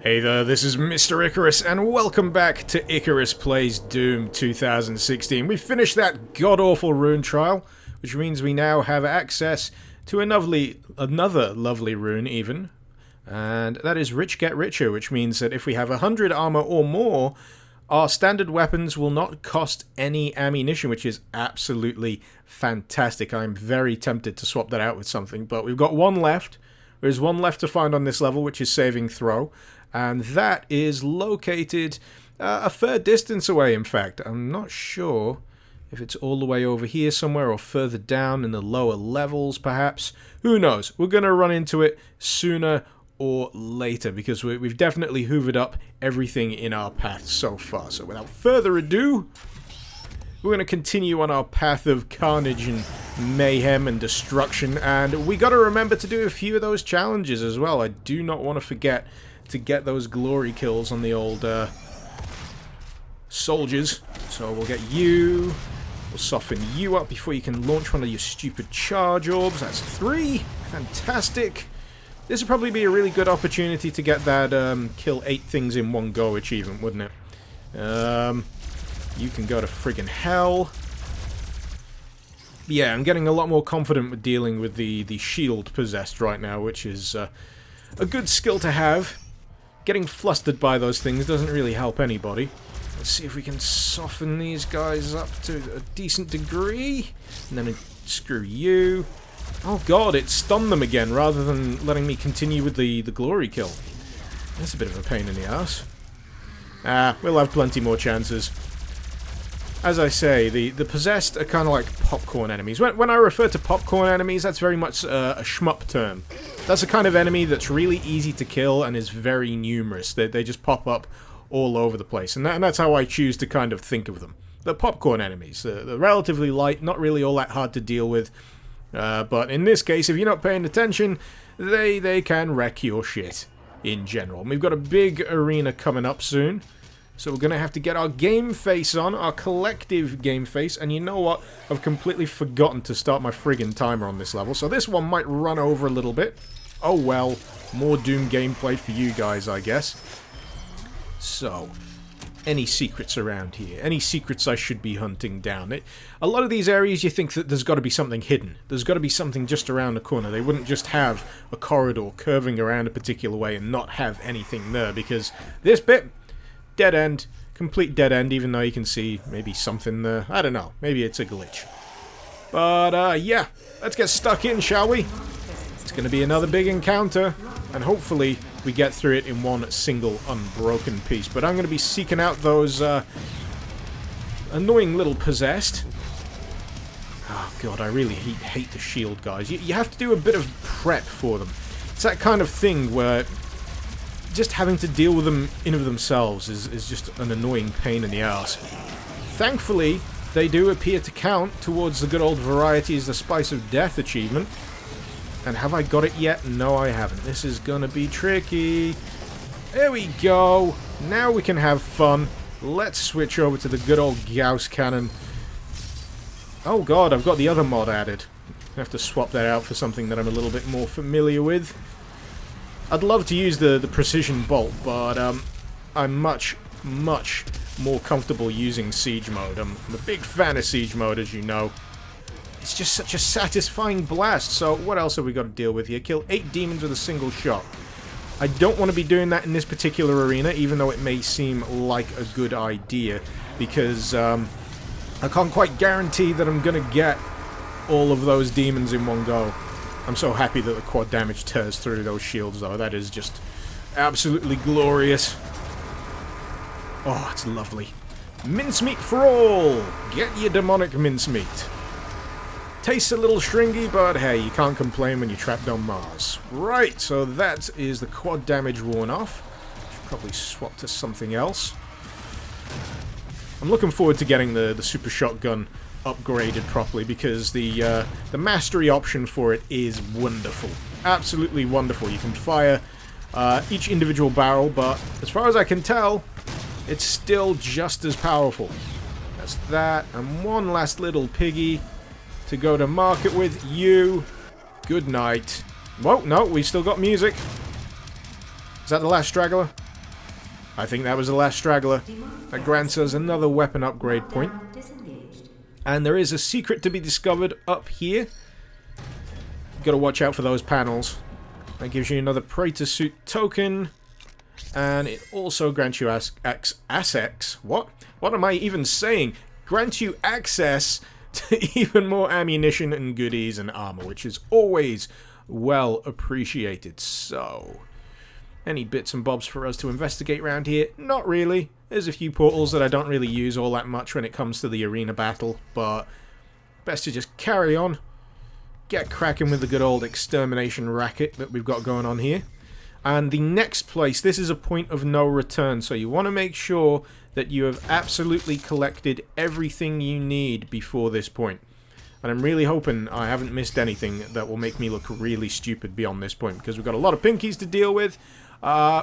Hey there, this is Mr. Icarus, and welcome back to Icarus Plays Doom 2016. We finished that god-awful rune trial, which means we now have access to another lovely rune even, and that is Rich Get Richer, which means that if we have 100 armor or more, our standard weapons will not cost any ammunition, which is absolutely fantastic. I'm very tempted to swap that out with something, but we've got one left. There's one left to find on this level, which is Saving Throw. And that is located a fair distance away, in fact. I'm not sure if it's all the way over here somewhere or further down in the lower levels, perhaps. Who knows? We're going to run into it sooner or later because we've definitely hoovered up everything in our path so far. So without further ado, we're going to continue on our path of carnage and mayhem and destruction. And we got to remember to do a few of those challenges as well. I do not want to forget to get those glory kills on the old soldiers. So we'll get you. We'll soften you up before you can launch one of your stupid charge orbs. That's 3. Fantastic. This would probably be a really good opportunity to get that kill 8 things in one go achievement, wouldn't it? You can go to friggin' hell. Yeah, I'm getting a lot more confident with dealing with the shield possessed right now, which is a good skill to have. Getting flustered by those things doesn't really help anybody. Let's see if we can soften these guys up to a decent degree. And then screw you. Oh god, it stunned them again rather than letting me continue with the glory kill. That's a bit of a pain in the ass. We'll have plenty more chances. As I say, the possessed are kind of like popcorn enemies. When I refer to popcorn enemies, that's very much a shmup term. That's the kind of enemy that's really easy to kill and is very numerous. They just pop up all over the place. And that's how I choose to kind of think of them. The popcorn enemies. They're relatively light, not really all that hard to deal with. But in this case, if you're not paying attention, they can wreck your shit in general. And we've got a big arena coming up soon. So we're going to have to get our game face on, our collective game face, and you know what? I've completely forgotten to start my friggin' timer on this level, so this one might run over a little bit. Oh well, more Doom gameplay for you guys, I guess. So, any secrets around here? Any secrets I should be hunting down? A lot of these areas you think that there's got to be something hidden. There's got to be something just around the corner. They wouldn't just have a corridor curving around a particular way and not have anything there, because this bit... dead end. Complete dead end, even though you can see maybe something there. I don't know. Maybe it's a glitch. But, yeah. Let's get stuck in, shall we? It's going to be another big encounter. And hopefully we get through it in one single unbroken piece. But I'm going to be seeking out those annoying little possessed. Oh, God. I really hate the shield guys. You have to do a bit of prep for them. It's that kind of thing where... just having to deal with them in of themselves is just an annoying pain in the ass. Thankfully, they do appear to count towards the good old Varieties the Spice of Death achievement. And have I got it yet? No, I haven't. This is gonna be tricky. There we go. Now we can have fun. Let's switch over to the good old Gauss cannon. Oh god, I've got the other mod added. I have to swap that out for something that I'm a little bit more familiar with. I'd love to use the precision bolt, but I'm much more comfortable using siege mode. I'm a big fan of siege mode, as you know. It's just such a satisfying blast. So what else have we got to deal with here? Kill 8 demons with a single shot. I don't want to be doing that in this particular arena, even though it may seem like a good idea, because I can't quite guarantee that I'm going to get all of those demons in one go. I'm so happy that the quad damage tears through those shields, though. That is just absolutely glorious. Oh, it's lovely. Mincemeat for all! Get your demonic mincemeat. Tastes a little stringy, but hey, you can't complain when you're trapped on Mars. Right, so that is the quad damage worn off. Should probably swap to something else. I'm looking forward to getting the super shotgun upgraded properly, because the mastery option for it is wonderful. Absolutely wonderful. You can fire each individual barrel, but as far as I can tell, it's still just as powerful. That's that, and one last little piggy to go to market with. You. Good night. Whoa, no, we've still got music. Is that the last straggler? I think that was the last straggler. That grants us another weapon upgrade point. And there is a secret to be discovered up here. Gotta watch out for those panels. That gives you another Praetor suit token. And it also grants you access. What? What am I even saying? Grants you access to even more ammunition and goodies and armor, which is always well appreciated. So, any bits and bobs for us to investigate around here? Not really. There's a few portals that I don't really use all that much when it comes to the arena battle, but best to just carry on. Get cracking with the good old extermination racket that we've got going on here. And the next place, this is a point of no return, so you want to make sure that you have absolutely collected everything you need before this point. And I'm really hoping I haven't missed anything that will make me look really stupid beyond this point, because we've got a lot of Pinkies to deal with.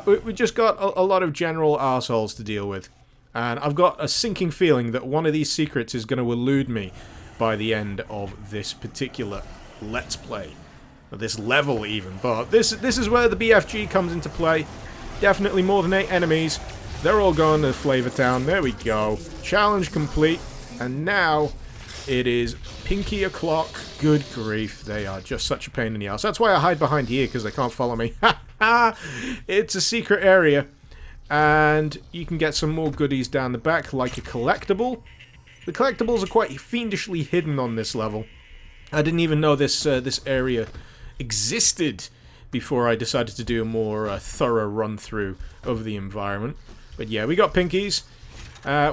We've just got a lot of general arseholes to deal with. And I've got a sinking feeling that one of these secrets is going to elude me by the end of this particular Let's Play. Or this level, even. But this is where the BFG comes into play. Definitely more than 8 enemies. They're all going to Flavor Town. There we go. Challenge complete. And now it is Pinky o'clock. Good grief. They are just such a pain in the ass. That's why I hide behind here, because they can't follow me. It's a secret area. And you can get some more goodies down the back, like a collectible. The collectibles are quite fiendishly hidden on this level. I didn't even know this area existed before I decided to do a more thorough run-through of the environment. But yeah, we got Pinkies.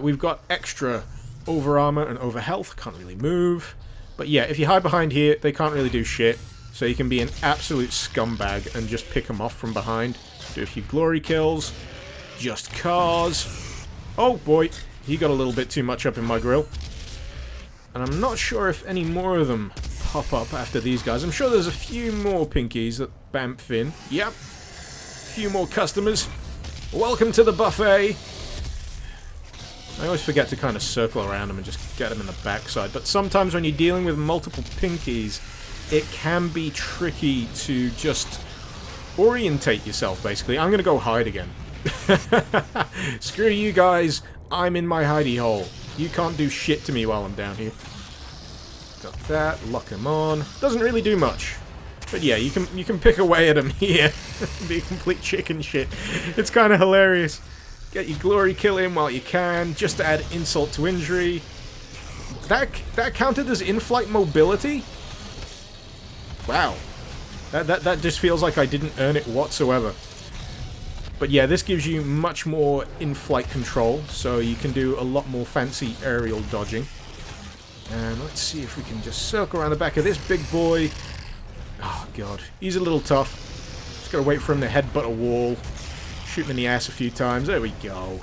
We've got extra over armor and over health. Can't really move. But yeah, if you hide behind here, they can't really do shit. So you can be an absolute scumbag and just pick them off from behind. Do a few glory kills. Just cause. Oh boy, he got a little bit too much up in my grill. And I'm not sure if any more of them pop up after these guys. I'm sure there's a few more Pinkies that bamf in. Yep. A few more customers. Welcome to the buffet. I always forget to kind of circle around them and just get them in the backside. But sometimes when you're dealing with multiple Pinkies, it can be tricky to just orientate yourself, basically. I'm going to go hide again. Screw you guys. I'm in my hidey hole. You can't do shit to me while I'm down here. Got that. Lock him on. Doesn't really do much. But yeah, you can pick away at him here. Be a complete chicken shit. It's kind of hilarious. Get your glory kill in while you can, just to add insult to injury. That counted as in-flight mobility? Wow. That just feels like I didn't earn it whatsoever. But yeah, this gives you much more in-flight control, so you can do a lot more fancy aerial dodging. And let's see if we can just circle around the back of this big boy. Oh god, he's a little tough. Just gotta wait for him to headbutt a wall. Shoot him in the ass a few times. There we go.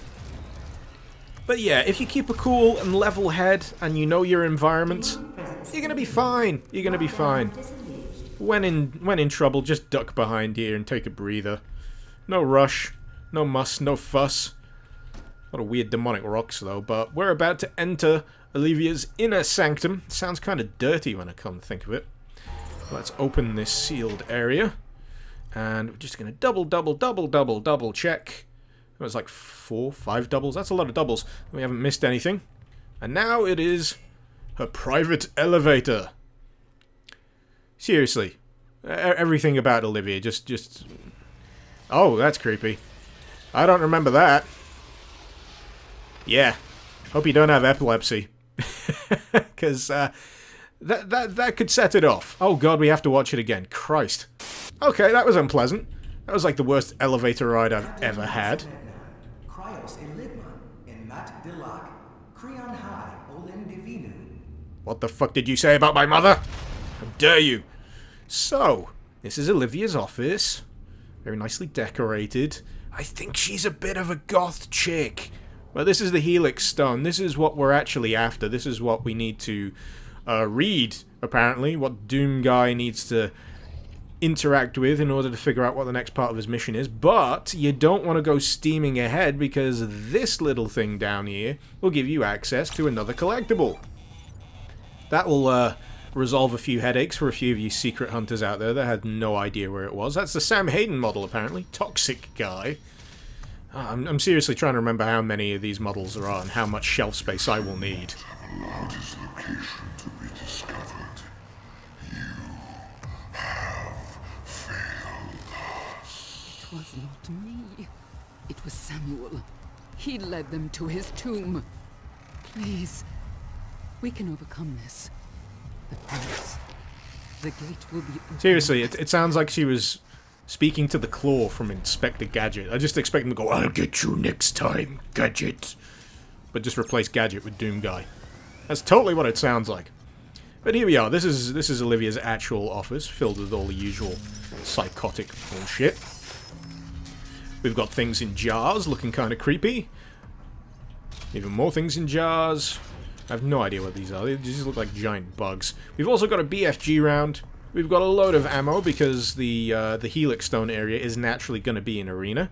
But yeah, if you keep a cool and level head and you know your environment, you're gonna be fine. You're gonna be fine. When in trouble, just duck behind here and take a breather. No rush, no muss, no fuss. A lot of weird demonic rocks though, but we're about to enter Olivia's inner sanctum. Sounds kind of dirty when I come to think of it. Let's open this sealed area. And we're just going to double check. It was like 4, 5 doubles. That's a lot of doubles. We haven't missed anything. And now it is her private elevator. Seriously. Everything about Olivia just... Oh, that's creepy. I don't remember that. Yeah. Hope you don't have epilepsy. Because that could set it off. Oh god, we have to watch it again. Christ. Okay, that was unpleasant. That was like the worst elevator ride I've ever had. What the fuck did you say about my mother? How dare you? So, this is Olivia's office. Very nicely decorated. I think she's a bit of a goth chick. Well, this is the Helix Stone. This is what we're actually after. This is what we need to read, apparently. What Doom Guy needs to interact with in order to figure out what the next part of his mission is. But you don't want to go steaming ahead, because this little thing down here will give you access to another collectible. That will resolve a few headaches for a few of you secret hunters out there that had no idea where it was. That's the Sam Hayden model, apparently. Toxic guy. I'm seriously trying to remember how many of these models there are and how much shelf space I will need. The largest location to be discovered. You have failed us. It was not me. It was Samuel. He led them to his tomb. Please, we can overcome this. The prince. The gate will be open. Seriously, it sounds like she was speaking to the Claw from Inspector Gadget. I just expect him to go, "I'll get you next time, Gadget." But just replace Gadget with Doom Guy. That's totally what it sounds like. But here we are. This is Olivia's actual office, filled with all the usual psychotic bullshit. We've got things in jars, looking kind of creepy. Even more things in jars. I have no idea what these are. They just look like giant bugs. We've also got a BFG round. We've got a load of ammo because the Helix Stone area is naturally going to be an arena.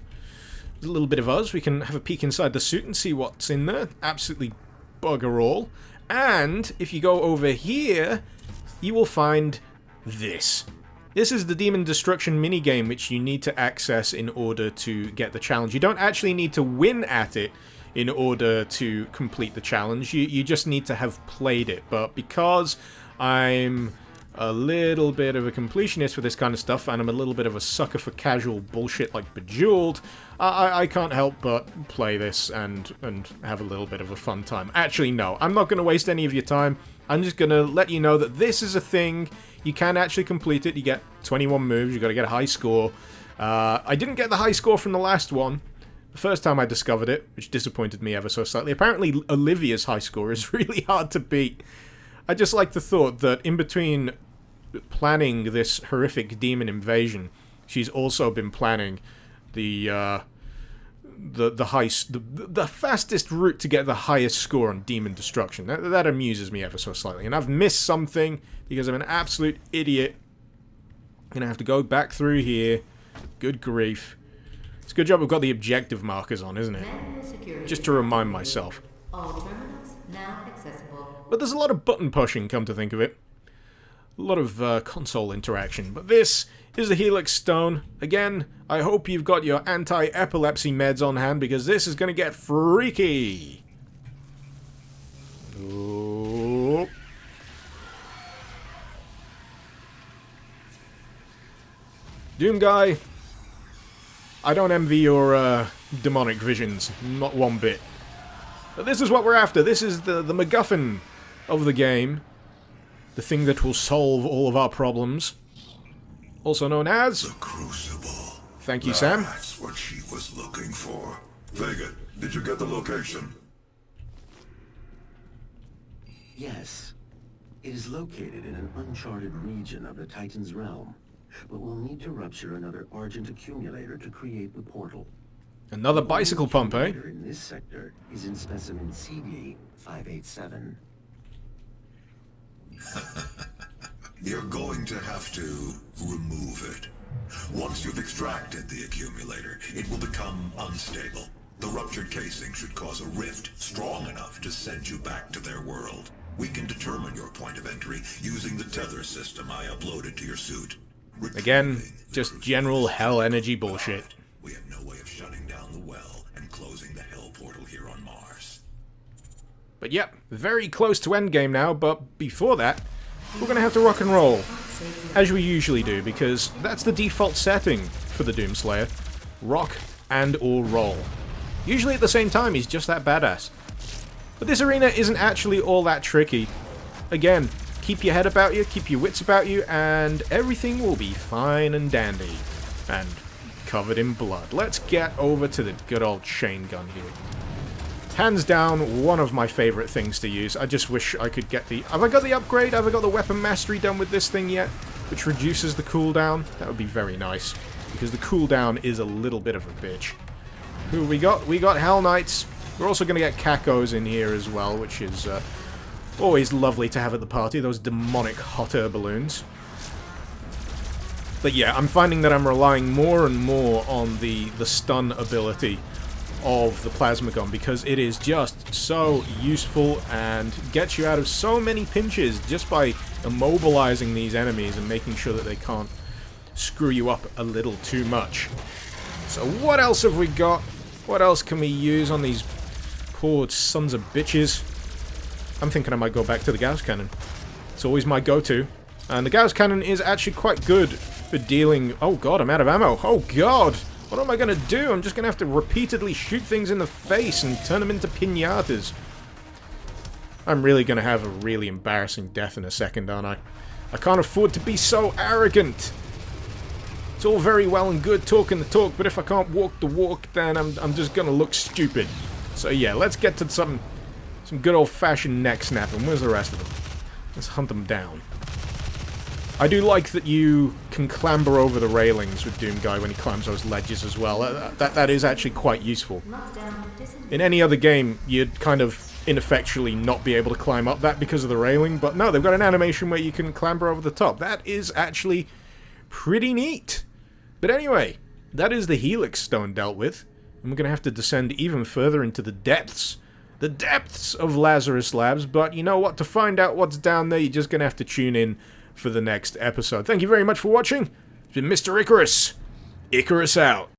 There's a little bit of us. We can have a peek inside the suit and see what's in there. Absolutely bugger all. And if you go over here, you will find this. This is the Demon Destruction minigame which you need to access in order to get the challenge. You don't actually need to win at it in order to complete the challenge. You just need to have played it. But because I'm a little bit of a completionist for this kind of stuff, and I'm a little bit of a sucker for casual bullshit like Bejeweled, I can't help but play this and have a little bit of a fun time. Actually, no, I'm not going to waste any of your time. I'm just going to let you know that this is a thing. You can actually complete it. You get 21 moves. You've got to get a high score. I didn't get the high score from the last one. The first time I discovered it, which disappointed me ever so slightly. Apparently, Olivia's high score is really hard to beat. I just like the thought that in between planning this horrific demon invasion, she's also been planning the fastest route to get the highest score on demon destruction. That amuses me ever so slightly. And I've missed something because I'm an absolute idiot. Gonna have to go back through here. Good grief. It's a good job we've got the objective markers on, isn't it? Just to remind myself. All terminals now accessible. But there's a lot of button pushing, come to think of it. A lot of console interaction. But this is the Helix Stone. Again, I hope you've got your anti-epilepsy meds on hand, because this is going to get freaky. Oh. Doom Guy, I don't envy your demonic visions, not one bit. But this is what we're after. This is the MacGuffin of the game. The thing that will solve all of our problems. Also known as... The Crucible. Thank you, Sam. That's what she was looking for. Vega, did you get the location? Yes. It is located in an uncharted region of the Titan's realm, but we'll need to rupture another Argent accumulator to create the portal. Another bicycle pump, eh? The in this sector is in specimen CD 587. You're going to have to remove it. Once you've extracted the accumulator, it will become unstable. The ruptured casing should cause a rift strong enough to send you back to their world. We can determine your point of entry using the tether system I uploaded to your suit. Again, just general hell energy bullshit. We have no way of shutting down the well and closing the hell portal here on Mars. But yep, very close to endgame now, but before that, we're going to have to rock and roll. As we usually do, because that's the default setting for the Doomslayer. Rock and or roll. Usually at the same time, he's just that badass. But this arena isn't actually all that tricky. Again, keep your head about you, keep your wits about you, and everything will be fine and dandy. And covered in blood. Let's get over to the good old chain gun here. Hands down, one of my favorite things to use. I just wish I could get the... Have I got the upgrade? Have I got the weapon mastery done with this thing yet? Which reduces the cooldown? That would be very nice. Because the cooldown is a little bit of a bitch. Who we got? We got Hell Knights. We're also going to get Kakos in here as well, which is always lovely to have at the party. Those demonic hot air balloons. But yeah, I'm finding that I'm relying more and more on the stun ability of the plasma gun, because it is just so useful and gets you out of so many pinches just by immobilizing these enemies and making sure that they can't screw you up a little too much. So what else have we got? What else can we use on these poor sons of bitches? I'm thinking I might go back to the Gauss Cannon. It's always my go-to. And the Gauss Cannon is actually quite good for dealing... Oh god, I'm out of ammo. Oh god! What am I gonna do? I'm just gonna have to repeatedly shoot things in the face and turn them into piñatas. I'm really gonna have a really embarrassing death in a second, aren't I? I can't afford to be so arrogant! It's all very well and good talking the talk, but if I can't walk the walk, then I'm just gonna look stupid. So yeah, let's get to some good old-fashioned neck snapping. Where's the rest of them? Let's hunt them down. I do like that you can clamber over the railings with Doomguy when he climbs those ledges as well. That is actually quite useful. In any other game, you'd kind of ineffectually not be able to climb up that because of the railing, but no, they've got an animation where you can clamber over the top. That is actually pretty neat. But anyway, that is the Helix Stone dealt with, and we're going to have to descend even further into the depths of Lazarus Labs, but you know what, to find out what's down there, you're just going to have to tune in for the next episode. Thank you very much for watching. It's been Mr. Icarus. Icarus out.